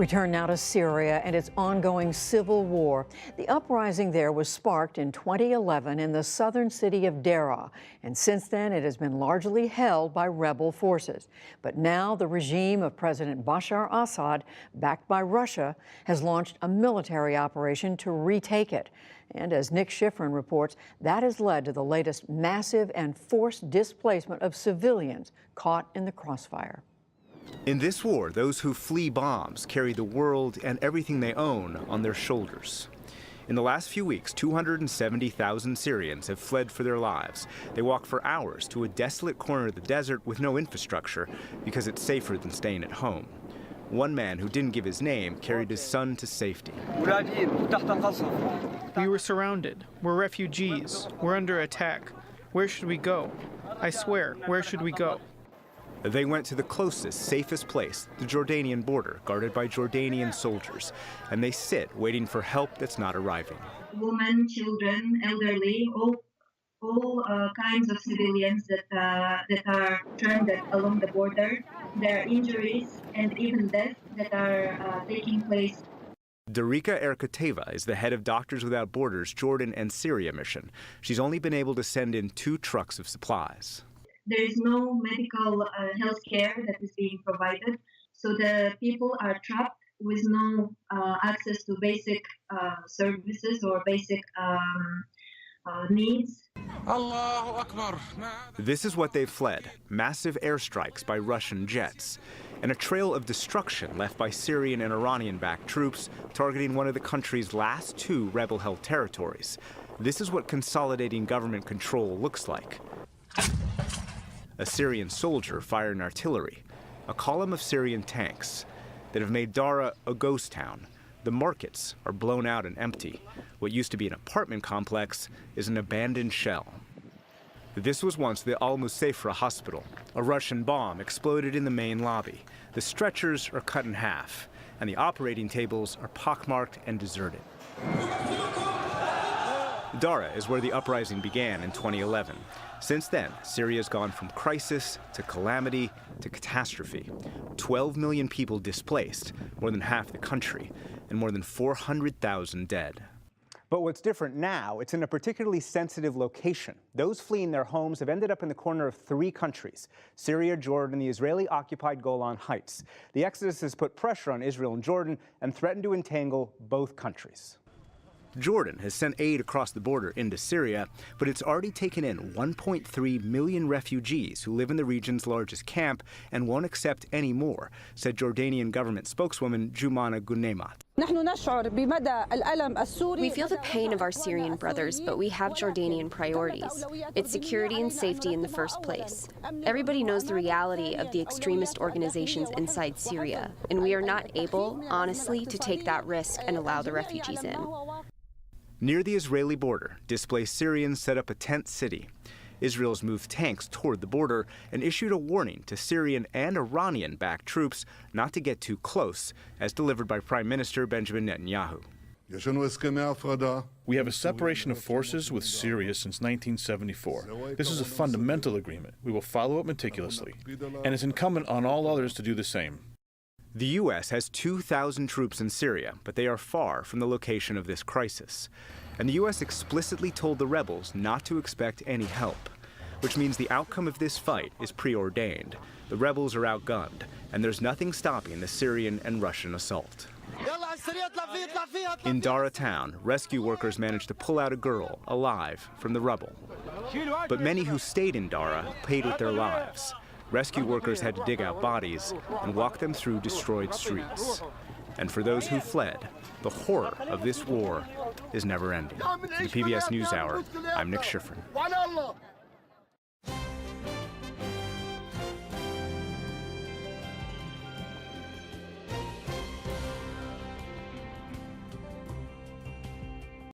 We turn now to Syria and its ongoing civil war. The uprising there was sparked in 2011 in the southern city of Dara'a, and since then it has been largely held by rebel forces. But now the regime of President Bashar Assad, backed by Russia, has launched a military operation to retake it. And as Nick Schifrin reports, that has led to the latest massive and forced displacement of civilians caught in the crossfire. In this war, those who flee bombs carry the world and everything they own on their shoulders. In the last few weeks, 270,000 Syrians have fled for their lives. They walk for hours to a desolate corner of the desert with no infrastructure because it's safer than staying at home. One man who didn't give his name carried his son to safety. We were surrounded. We're refugees. We're under attack. Where should we go? I swear, where should we go? They went to the closest, safest place, the Jordanian border, guarded by Jordanian soldiers. And they sit, waiting for help that's not arriving. Women, children, elderly, all kinds of civilians that are stranded along the border. There are injuries and even deaths that are taking place. Dara'a is the head of Doctors Without Borders' Jordan and Syria mission. She's only been able to send in 2 trucks of supplies. There is no medical health care that is being provided, so the people are trapped with no access to basic services or basic needs. This is what they've fled, massive airstrikes by Russian jets, and a trail of destruction left by Syrian and Iranian-backed troops targeting one of the country's last 2 rebel-held territories. This is what consolidating government control looks like. A Syrian soldier firing artillery, a column of Syrian tanks that have made Dara'a a ghost town. The markets are blown out and empty. What used to be an apartment complex is an abandoned shell. This was once the Al-Musayfra hospital. A Russian bomb exploded in the main lobby. The stretchers are cut in half, and the operating tables are pockmarked and deserted. Dara'a is where the uprising began in 2011. Since then, Syria's gone from crisis to calamity to catastrophe. 12 million people displaced, more than half the country, and more than 400,000 dead. But what's different now, it's in a particularly sensitive location. Those fleeing their homes have ended up in the corner of 3 countries: Syria, Jordan, and the Israeli-occupied Golan Heights. The exodus has put pressure on Israel and Jordan and threatened to entangle both countries. Jordan has sent aid across the border into Syria, but it's already taken in 1.3 million refugees who live in the region's largest camp and won't accept any more, said Jordanian government spokeswoman Jumana Guneimat. We feel the pain of our Syrian brothers, but we have Jordanian priorities. It's security and safety in the first place. Everybody knows the reality of the extremist organizations inside Syria, and we are not able, honestly, to take that risk and allow the refugees in. Near the Israeli border, displaced Syrians set up a tent city. Israel's moved tanks toward the border and issued a warning to Syrian and Iranian-backed troops not to get too close, as delivered by Prime Minister Benjamin Netanyahu. We have a separation of forces with Syria since 1974. This is a fundamental agreement. We will follow it meticulously, and it's incumbent on all others to do the same. The U.S. has 2,000 troops in Syria, but they are far from the location of this crisis. And the U.S. explicitly told the rebels not to expect any help, which means the outcome of this fight is preordained. The rebels are outgunned, and there's nothing stopping the Syrian and Russian assault. In Dara'a town, rescue workers managed to pull out a girl, alive, from the rubble. But many who stayed in Dara'a paid with their lives. Rescue workers had to dig out bodies and walk them through destroyed streets. And for those who fled, the horror of this war is never ending. For the PBS NewsHour, I'm Nick Schifrin.